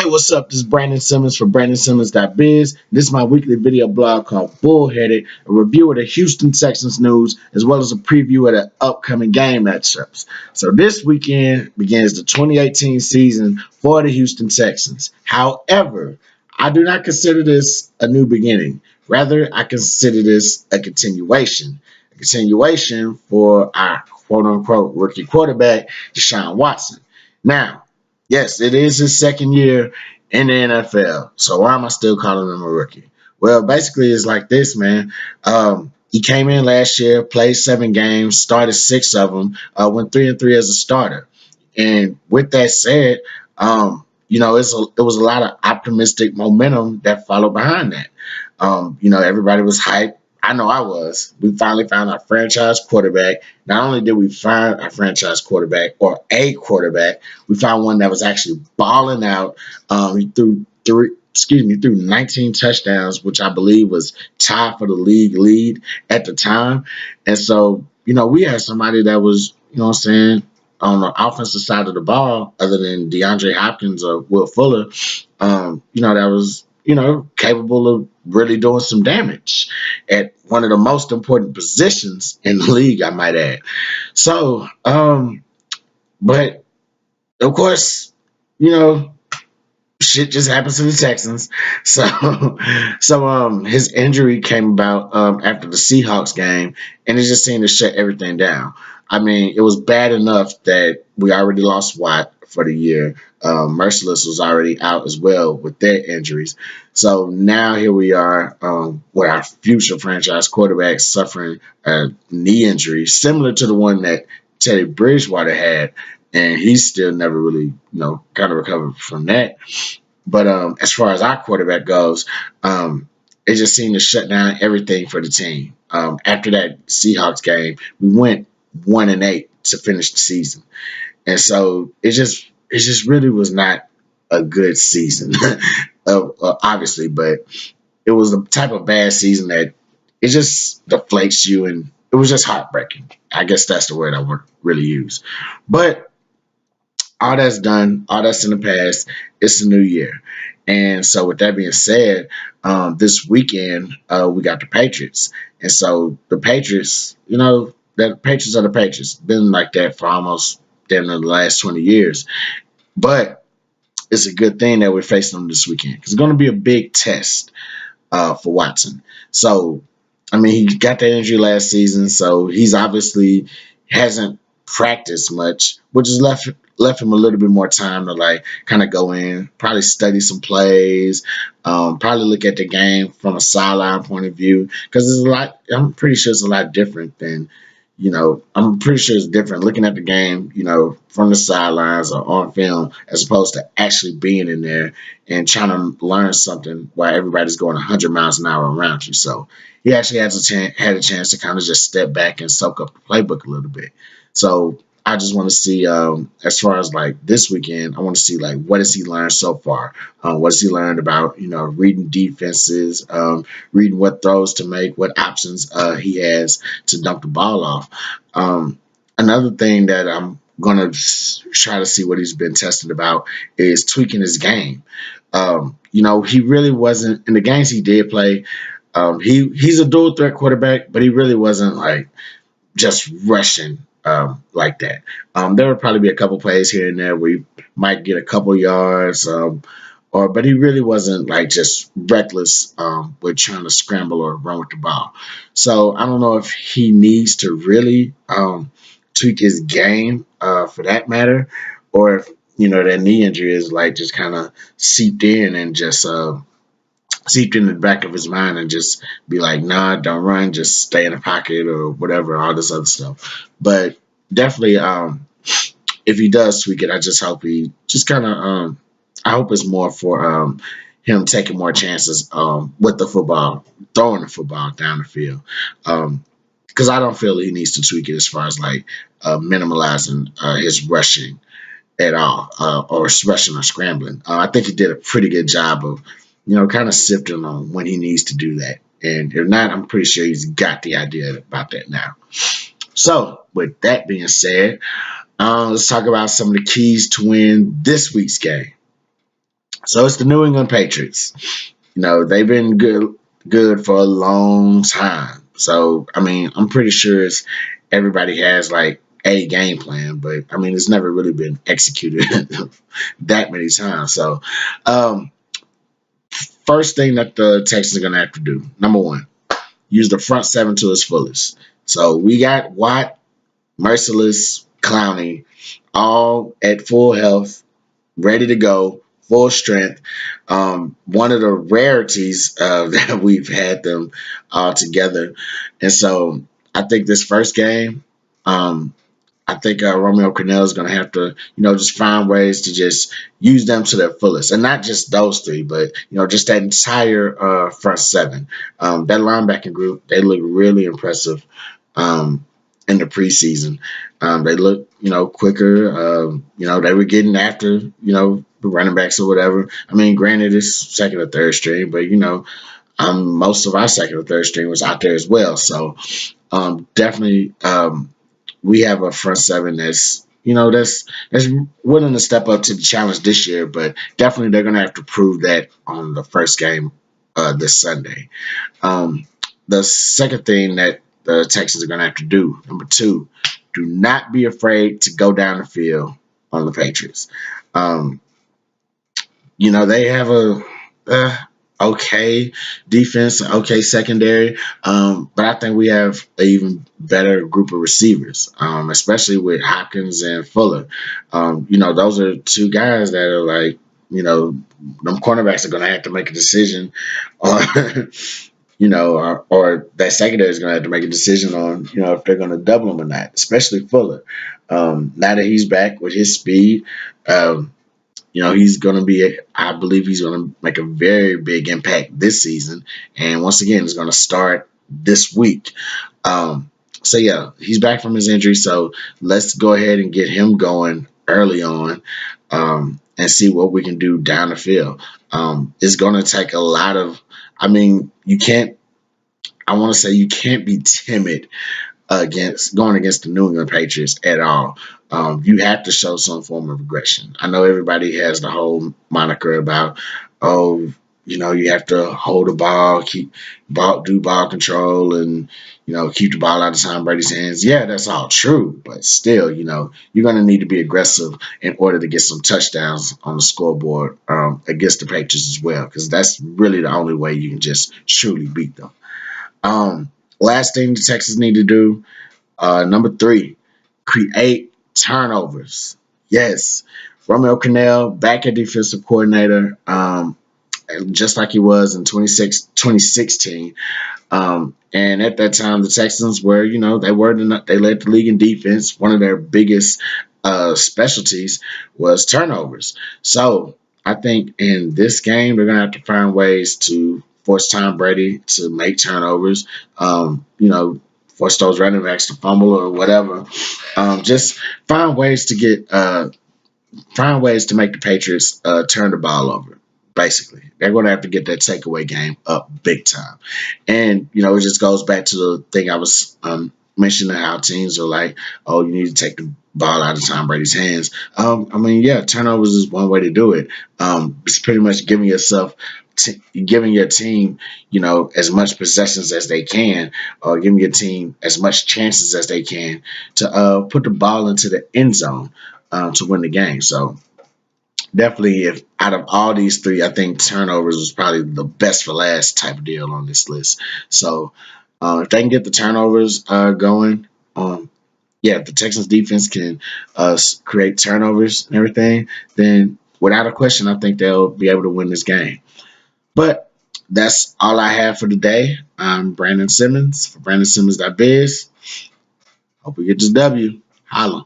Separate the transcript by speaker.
Speaker 1: What's up? This is Brandon Simmons for BrandonSimmons.biz. This is my weekly video blog called Bullheaded, a review of the Houston Texans news, as well as a preview of the upcoming game matchups. So this weekend begins the 2018 season for the Houston Texans. However, I do not consider this a new beginning. Rather, I consider this a continuation. A continuation for our quote-unquote rookie quarterback, Deshaun Watson. Now, yes, it is his second year in the NFL. So why am I still calling him a rookie? Well, basically, it's like this, man. He came in last year, played 7 games, started 6 of them, went 3-3 as a starter. And with that said, it was a lot of optimistic momentum that followed behind that. Everybody was hyped. I know I was. We finally found our franchise quarterback. Not only did we find our franchise quarterback or a quarterback, we found one that was actually balling out. He threw 19 touchdowns, which I believe was tied for the league lead at the time. And so, we had somebody that was, on the offensive side of the ball, other than DeAndre Hopkins or Will Fuller, that was, capable of really doing some damage at one of the most important positions in the league, I might add. So, but of course, shit just happens to the Texans. So his injury came about after the Seahawks game, and it just seemed to shut everything down. I mean, it was bad enough that we already lost Watt for the year. Merciless was already out as well with their injuries. So now here we are with our future franchise quarterback suffering a knee injury similar to the one that Teddy Bridgewater had, and he's still never really, kind of recovered from that. But as far as our quarterback goes, it just seemed to shut down everything for the team. After that Seahawks game, we went 1-8 to finish the season, and so it just really was not a good season, obviously. But it was the type of bad season that it just deflates you, and it was just heartbreaking. I guess that's the word I would really use. But all that's done, all that's in the past. It's a new year. And so with that being said, this weekend we got the Patriots. And so the Patriots, the Patriots are the Patriots. Been like that for almost damn near the last 20 years. But it's a good thing that we're facing them this weekend, because it's going to be a big test for Watson. So, I mean, he got that injury last season, so he's obviously hasn't practiced much, which has left him a little bit more time to kind of go in, probably study some plays, probably look at the game from a sideline point of view, because there's a lot. I'm pretty sure it's a lot different than, I'm pretty sure it's different looking at the game, from the sidelines or on film, as opposed to actually being in there and trying to learn something while everybody's going 100 miles an hour around you. So he actually had a chance to kind of just step back and soak up the playbook a little bit. So I just want to see, as far as this weekend, I want to see what has he learned so far? What has he learned about, reading defenses, reading what throws to make, what options he has to dump the ball off. Another thing that I'm going to try to see what he's been tested about is tweaking his game. He really wasn't, in the games he did play, he's a dual threat quarterback, but he really wasn't just rushing like that. There would probably be a couple plays here and there where he might get a couple yards, but he really wasn't just reckless with trying to scramble or run with the ball. So I don't know if he needs to really tweak his game for that matter, or if that knee injury is just kind of seeped in and just seeped in the back of his mind and just be nah, don't run, just stay in the pocket or whatever, all this other stuff. But definitely, if he does tweak it, I just hope he just kind of, I hope it's more for him taking more chances with the football, throwing the football down the field. Because I don't feel he needs to tweak it as far as minimalizing his rushing at all, or rushing or scrambling. I think he did a pretty good job of kind of sifting on when he needs to do that. And if not, I'm pretty sure he's got the idea about that now. So, with that being said, let's talk about some of the keys to win this week's game. So it's the New England Patriots. They've been good for a long time. So I mean, I'm pretty sure everybody has like a game plan, but I mean, it's never really been executed that many times. So, um, first thing that the Texans are gonna have to do, number one, use the front seven to its fullest. So we got Watt, Merciless, Clowney, all at full health, ready to go, full strength. One of the rarities that we've had them all together. And so I think this first game, um, I think Romeo Crennel is going to have to, just find ways to just use them to their fullest, and not just those three, but just that entire front seven. That linebacking group, they look really impressive um, in the preseason. They look, quicker. They were getting after, the running backs or whatever. I mean, granted, it's second or third string, but most of our second or third string was out there as well. So definitely. We have a front seven that's willing to step up to the challenge this year, but definitely they're gonna have to prove that on the first game this Sunday. Um, the second thing that the Texans are gonna have to do, number two, do not be afraid to go down the field on the Patriots. Um, they have a okay defense, okay secondary, but I think we have an even better group of receivers, especially with Hopkins and Fuller. Those are two guys that are like, them cornerbacks are going to have to make a decision on, or that secondary is going to have to make a decision on, if they're going to double him or not, especially Fuller. Now that he's back with his speed, he's going to I believe he's going to make a very big impact this season. And once again, it's going to start this week. So, yeah, he's back from his injury. So let's go ahead and get him going early on and see what we can do down the field. It's going to take a lot of, I mean, I want to say you can't be timid against going against the New England Patriots at all. You have to show some form of aggression. I know everybody has the whole moniker about, oh, you have to hold the ball, do ball control, and keep the ball out of Tom Brady's hands. Yeah, that's all true, but still, you're going to need to be aggressive in order to get some touchdowns on the scoreboard against the Patriots as well, because that's really the only way you can just truly beat them. Last thing the Texans need to do, number three, create turnovers. Yes, Romeo Crennel back at defensive coordinator, just like he was in 2016. And at that time, the Texans were, they led the league in defense. One of their biggest specialties was turnovers. So I think in this game, they're going to have to find ways to force Tom Brady to make turnovers. Force those running backs to fumble or whatever. Just find ways to make the Patriots turn the ball over. Basically, they're going to have to get that takeaway game up big time. And it just goes back to the thing I was mentioning, how teams are like, oh, you need to take the ball out of Tom Brady's hands. Yeah, turnovers is one way to do it. It's pretty much giving your team, as much possessions as they can, or giving your team as much chances as they can to put the ball into the end zone to win the game. So definitely, if out of all these three, I think turnovers was probably the best for last type of deal on this list. So if they can get the turnovers going, if the Texans defense can create turnovers and everything, then without a question, I think they'll be able to win this game. But that's all I have for today. I'm Brandon Simmons for BrandonSimmons.biz. Hope we get this W. Holla.